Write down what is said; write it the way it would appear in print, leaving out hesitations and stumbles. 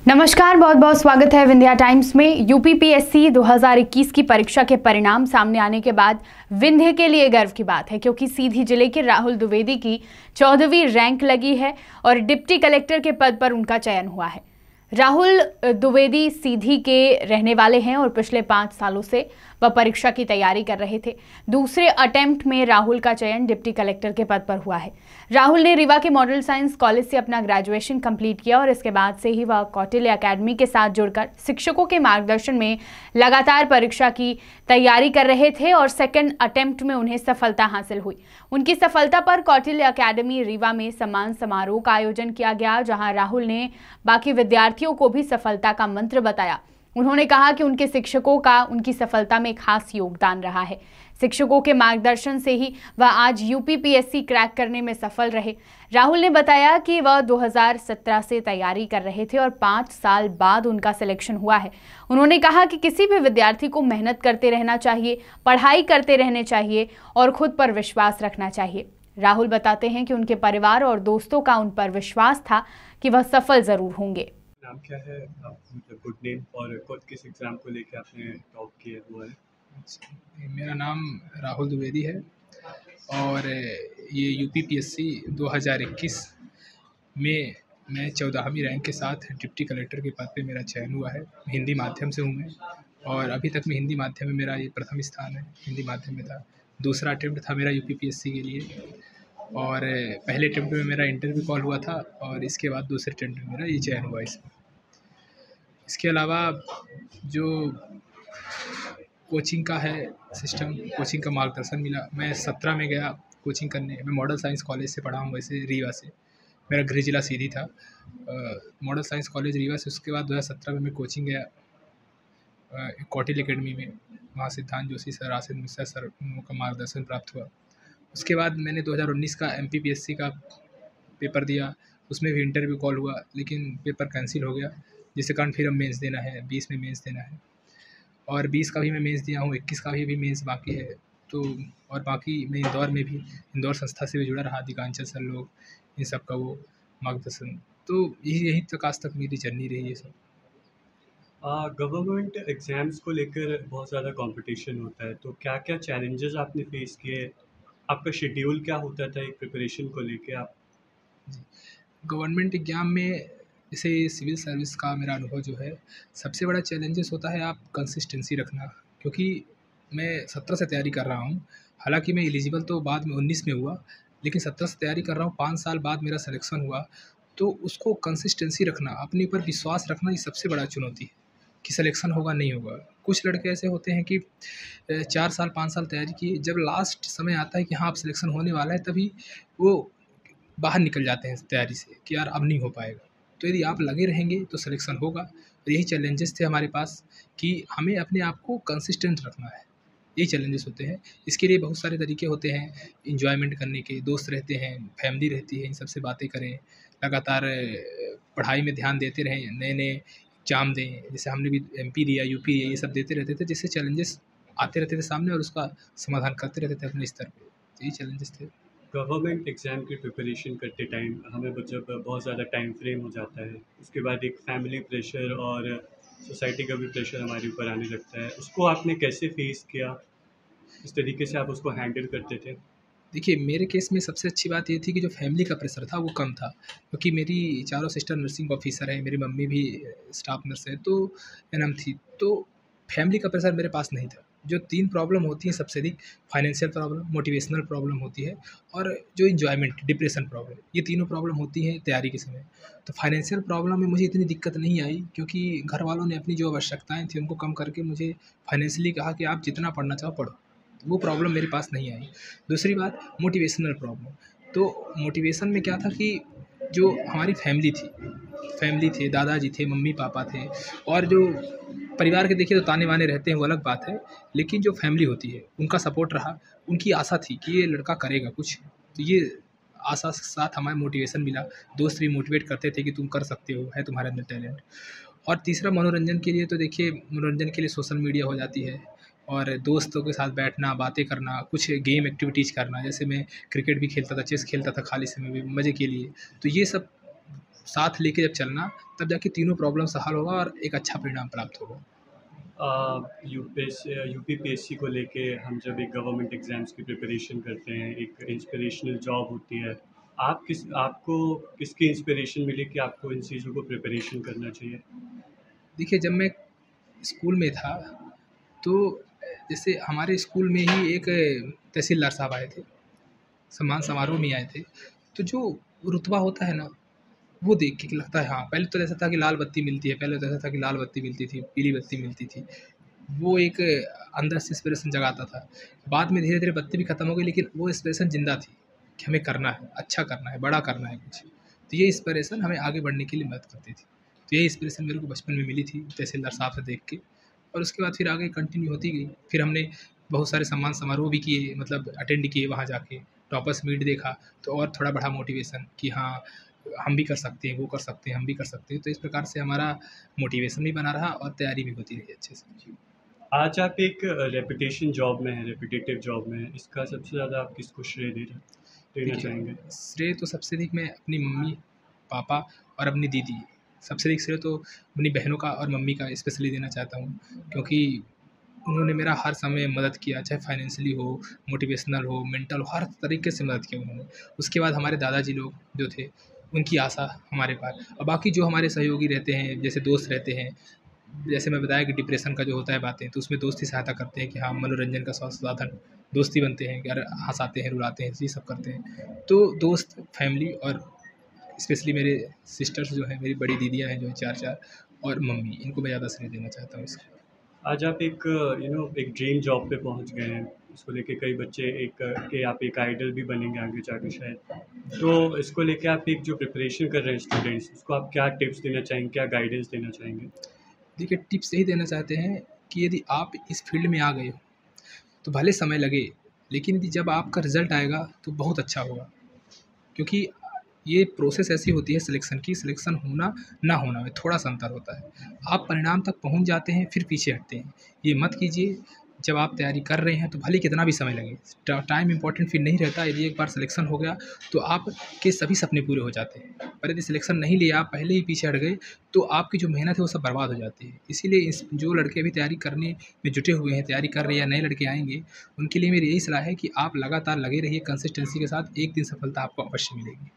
नमस्कार, बहुत बहुत स्वागत है विंध्या टाइम्स में। यूपीपीएससी 2021 की परीक्षा के परिणाम सामने आने के बाद विंध्य के लिए गर्व की बात है, क्योंकि सीधी जिले के राहुल द्विवेदी की 14वीं रैंक लगी है और डिप्टी कलेक्टर के पद पर उनका चयन हुआ है। राहुल द्विवेदी सीधी के रहने वाले हैं और पिछले 5 सालों से वह परीक्षा की तैयारी कर रहे थे। दूसरे अटेम्प्ट में राहुल का चयन डिप्टी कलेक्टर के पद पर हुआ है। राहुल ने रीवा के मॉडल साइंस कॉलेज से अपना ग्रेजुएशन कंप्लीट किया और इसके बाद से ही वह कौटिल्य एकेडमी के साथ जुड़कर शिक्षकों के मार्गदर्शन में लगातार परीक्षा की तैयारी कर रहे थे और सेकंड अटेम्प्ट में उन्हें सफलता हासिल हुई। उनकी सफलता पर कौटिल्य एकेडमी रीवा में सम्मान समारोह का आयोजन किया गया, जहां राहुल ने बाकी विद्यार्थियों को भी सफलता का मंत्र बताया। उन्होंने कहा कि उनके शिक्षकों का उनकी सफलता में खास योगदान रहा है। शिक्षकों के मार्गदर्शन से ही वह आज यूपीपीएससी क्रैक करने में सफल रहे। राहुल ने बताया कि वह 2017 से तैयारी कर रहे थे और 5 साल बाद उनका सिलेक्शन हुआ है। उन्होंने कहा कि किसी भी विद्यार्थी को मेहनत करते रहना चाहिए, पढ़ाई करते रहने चाहिए और खुद पर विश्वास रखना चाहिए। राहुल बताते हैं कि उनके परिवार और दोस्तों का उन पर विश्वास था कि वह सफल जरूर होंगे। नाम क्या है आप, मतलब गुड नेम, और कौन किस एग्ज़ाम को लेके आपने टॉप किया हुआ है? मेरा नाम राहुल द्विवेदी है और ये यूपीपीएससी 2021 में मैं 14वीं रैंक के साथ डिप्टी कलेक्टर के पद पे मेरा चयन हुआ है। हिंदी माध्यम से हूँ मैं और अभी तक मैं हिंदी माध्यम में मेरा ये प्रथम स्थान है, हिंदी माध्यम में था। दूसरा अटेम्प्ट था मेरा यूपीपीएससी के लिए और पहले अटेम्प्ट में मेरा इंटरव्यू कॉल हुआ था और इसके बाद दूसरे अटेम्प्ट में मेरा ये चयन हुआ इसमें। इसके अलावा जो कोचिंग का है सिस्टम, कोचिंग का मार्गदर्शन मिला। मैं 17 में गया कोचिंग करने। मैं मॉडल साइंस कॉलेज से पढ़ा हूँ, वैसे रीवा से। मेरा गृह जिला सीधी था। मॉडल साइंस कॉलेज रीवा से। उसके बाद 2017 में मैं कोचिंग गया कौटिल्य एकेडमी में। वहाँ सिद्धांत जोशी सर, आसिफ मिश्रा सर का मार्गदर्शन प्राप्त हुआ। उसके बाद मैंने 2019 का एमपीपीएससी का पेपर दिया। उसमें भी इंटरव्यू कॉल हुआ, लेकिन पेपर कैंसिल हो गया, जिसके कारण फिर अब मेंस देना है। 20 में मेंस देना है और 20 का भी मैं मेंस दिया हूँ। 21 का भी मेंस बाकी है। तो और बाकी मैं इंदौर में भी, इंदौर संस्था से भी जुड़ा रहा। अधिकांशल सर लोग, इन सब का वो मार्गदर्शन। तो यही तक आज तक मेरी जर्नी रही है सब। गवर्नमेंट एग्ज़ाम्स को लेकर बहुत ज़्यादा कंपटीशन होता है, तो क्या क्या चैलेंजेस आपने फेस किए? आपका शेड्यूल क्या होता था एक प्रिपरेशन को लेके? आप जी, गवर्नमेंट एग्ज़ाम में जैसे सिविल सर्विस का मेरा अनुभव जो है, सबसे बड़ा चैलेंजेस होता है आप कंसिस्टेंसी रखना। क्योंकि मैं 17 से तैयारी कर रहा हूँ। हालाँकि मैं एलिजिबल तो बाद में 19 में हुआ, लेकिन 17 से तैयारी कर रहा हूँ। 5 साल बाद मेरा सिलेक्शन हुआ। तो उसको कंसिस्टेंसी रखना, अपने ऊपर विश्वास रखना, ये सबसे बड़ा चुनौती है कि सिलेक्शन होगा नहीं होगा। कुछ लड़के ऐसे होते हैं कि 4 साल 5 साल तैयारी किए, जब लास्ट समय आता है कि हाँ अब सिलेक्शन होने वाला है, तभी वो बाहर निकल जाते हैं तैयारी से कि यार अब नहीं हो पाएगा। तो यदि आप लगे रहेंगे तो सिलेक्शन होगा। और यही चैलेंजेस थे हमारे पास कि हमें अपने आप को कंसिस्टेंट रखना है। यही चैलेंजेस होते हैं। इसके लिए बहुत सारे तरीके होते हैं एन्जॉयमेंट करने के। दोस्त रहते हैं, फैमिली रहती है, इन सब से बातें करें। लगातार पढ़ाई में ध्यान देते रहें, नए-नए एग्ज़ाम दें। जैसे हमने भी एमपी दिया, यूपी दिया, ये सब देते रहते थे, जिससे चैलेंजेस आते रहते थे सामने और उसका समाधान करते रहते थे अपने स्तर पे। तो यही चैलेंजेस थे। गवर्नमेंट एग्ज़ाम की प्रिपरेशन करते टाइम हमें जब बहुत ज़्यादा टाइम फ्रेम हो जाता है, उसके बाद एक फैमिली प्रेशर और सोसाइटी का भी प्रेशर हमारे ऊपर आने लगता है, उसको आपने कैसे फेस किया? इस तरीके से आप उसको हैंडल करते थे? देखिए, मेरे केस में सबसे अच्छी बात ये थी कि जो फैमिली का प्रेशर था वो कम था, क्योंकि मेरी चारों सिस्टर नर्सिंग ऑफिसर हैं, मेरी मम्मी भी स्टाफ नर्स है, तो एनएम थी। तो फैमिली का प्रेशर मेरे पास नहीं था। जो 3 प्रॉब्लम होती हैं सबसे अधिक, फाइनेंशियल प्रॉब्लम, मोटिवेशनल प्रॉब्लम होती है और जो एन्जॉयमेंट, डिप्रेशन प्रॉब्लम, ये तीनों प्रॉब्लम होती हैं तैयारी के समय। तो फाइनेंशियल प्रॉब्लम में मुझे इतनी दिक्कत नहीं आई, क्योंकि घर वालों ने अपनी जो आवश्यकताएँ थी उनको कम करके मुझे फाइनेंशियली कहा कि आप जितना पढ़ना चाहो पढ़ो। वो प्रॉब्लम मेरे पास नहीं आई। दूसरी बात, मोटिवेशनल प्रॉब्लम। तो मोटिवेशन में क्या था कि जो हमारी फैमिली थे, दादाजी थे, मम्मी-पापा थे और जो परिवार के देखिए तो ताने-वाने रहते हैं, वो अलग बात है। लेकिन जो फैमिली होती है, उनका सपोर्ट रहा, उनकी आशा थी कि ये लड़का करेगा कुछ। तो ये आशा के साथ हमें मोटिवेशन मिला। दोस्त भी मोटिवेट करते थे कि तुम कर सकते हो, है तुम्हारे अंदर टैलेंट। और तीसरा, मनोरंजन के लिए तो देखिए, मनोरंजन के लिए सोशल मीडिया हो जाती है और दोस्तों के साथ बैठना, बातें करना, कुछ गेम एक्टिविटीज़ करना। जैसे मैं क्रिकेट भी खेलता था, चेस खेलता था खाली समय में मज़े के लिए। तो ये सब साथ लेके जब चलना, तब जाके तीनों प्रॉब्लम से हल होगा और एक अच्छा परिणाम प्राप्त होगा। यूपीपीएससी को लेके हम जब एक गवर्नमेंट एग्ज़ाम्स की प्रिपरेशन करते हैं, एक इंस्पिरेशनल जॉब होती है, आपको किसकी इंस्पिरेशन मिली कि आपको इन चीज़ों को प्रिपरेशन करना चाहिए? देखिए, जब मैं स्कूल में था, तो जैसे हमारे स्कूल में ही एक तहसीलदार साहब आए थे, सम्मान समारोह में आए थे। तो जो रुतबा होता है ना, वो देख के कि लगता है हाँ, पहले तो ऐसा था कि लाल बत्ती मिलती है, पहले तो ऐसा था कि लाल बत्ती मिलती थी, पीली बत्ती मिलती थी। वो एक अंदर से इंस्पिरेशन जगाता था। बाद में धीरे-धीरे बत्ती भी खत्म हो गई, लेकिन वो इंस्पिरेशन ज़िंदा थी कि हमें करना है, अच्छा करना है, बड़ा करना है कुछ। तो ये इंस्पिरेशन हमें आगे बढ़ने के लिए मदद करती थी। तो ये इंस्पिरेशन मेरे को बचपन में मिली थी तहसीलदार साहब से देख के, और उसके बाद फिर आगे कंटिन्यू होती गई। फिर हमने बहुत सारे सम्मान समारोह भी किए, मतलब अटेंड किए वहाँ जाके, टॉपर्स मीट देखा, तो और थोड़ा बढ़ा मोटिवेशन कि हाँ, हम भी कर सकते हैं, वो कर सकते हैं, हम भी कर सकते हैं। तो इस प्रकार से हमारा मोटिवेशन भी बना रहा और तैयारी भी होती रही अच्छे से। आज आप एक रेपुटेशन जॉब में हैं, रेपुटेटिव जॉब में हैं, इसका सबसे ज़्यादा आप किसको श्रेय देना देखिए, चाहेंगे? श्रेय तो सबसे अधिक मैं अपनी मम्मी, पापा और अपनी दीदी, सबसे अधिक श्रेय तो अपनी बहनों का और मम्मी का स्पेशली देना चाहता हूँ, क्योंकि उन्होंने मेरा हर समय मदद किया, चाहे फाइनेंशियली हो, मोटिवेशनल हो, मेंटल हो, हर तरीके से मदद किया उन्होंने। उसके बाद हमारे दादाजी लोग जो थे, उनकी आशा हमारे पास, और बाकी जो हमारे सहयोगी रहते हैं, जैसे दोस्त रहते हैं, जैसे मैं बताया कि डिप्रेशन का जो होता है बातें, तो उसमें दोस्त ही सहायता करते हैं कि हाँ, मनोरंजन का साधन दोस्ती बनते हैं, घर हँसाते हैं, रुलाते हैं, ये सब करते हैं। तो दोस्त, फैमिली और स्पेशली मेरे सिस्टर्स जो हैं, मेरी बड़ी दीदियाँ हैं जो 4-4, और मम्मी, इनको मैं ज़्यादा श्रेय देना चाहता हूँ इसका। आज आप एक एक ड्रीम जॉब पे पहुंच गए हैं, इसको लेके कई बच्चे कि आप एक आइडल भी बनेंगे आगे जाके शायद, तो इसको लेके आप एक जो प्रिपरेशन कर रहे हैं स्टूडेंट्स, उसको आप क्या टिप्स देना चाहेंगे, क्या गाइडेंस देना चाहेंगे? देखिए, टिप्स यही देना चाहते हैं कि यदि आप इस फील्ड में आ गए हो, तो भले समय लगे, लेकिन यदि जब आपका रिज़ल्ट आएगा तो बहुत अच्छा होगा। क्योंकि ये प्रोसेस ऐसी होती है सिलेक्शन की, सिलेक्शन होना ना होना में थोड़ा सा अंतर होता है। आप परिणाम तक पहुँच जाते हैं, फिर पीछे हटते हैं। ये मत कीजिए, जब आप तैयारी कर रहे हैं तो भले कितना भी समय लगे, टाइम इम्पोर्टेंट फिर नहीं रहता। यदि एक बार सिलेक्शन हो गया तो आपके सभी सपने पूरे हो जाते हैं, पर यदि सिलेक्शन नहीं लिया, आप पहले ही पीछे हट गए, तो आपकी जो मेहनत है वो सब बर्बाद हो जाती है। इसीलिए इस जो लड़के अभी तैयारी करने में जुटे हुए हैं, तैयारी कर रहे हैं या नए लड़के आएंगे, उनके लिए मेरी यही सलाह है कि आप लगातार लगे रहिए कंसिस्टेंसी के साथ, एक दिन सफलता आपको अवश्य मिलेगी।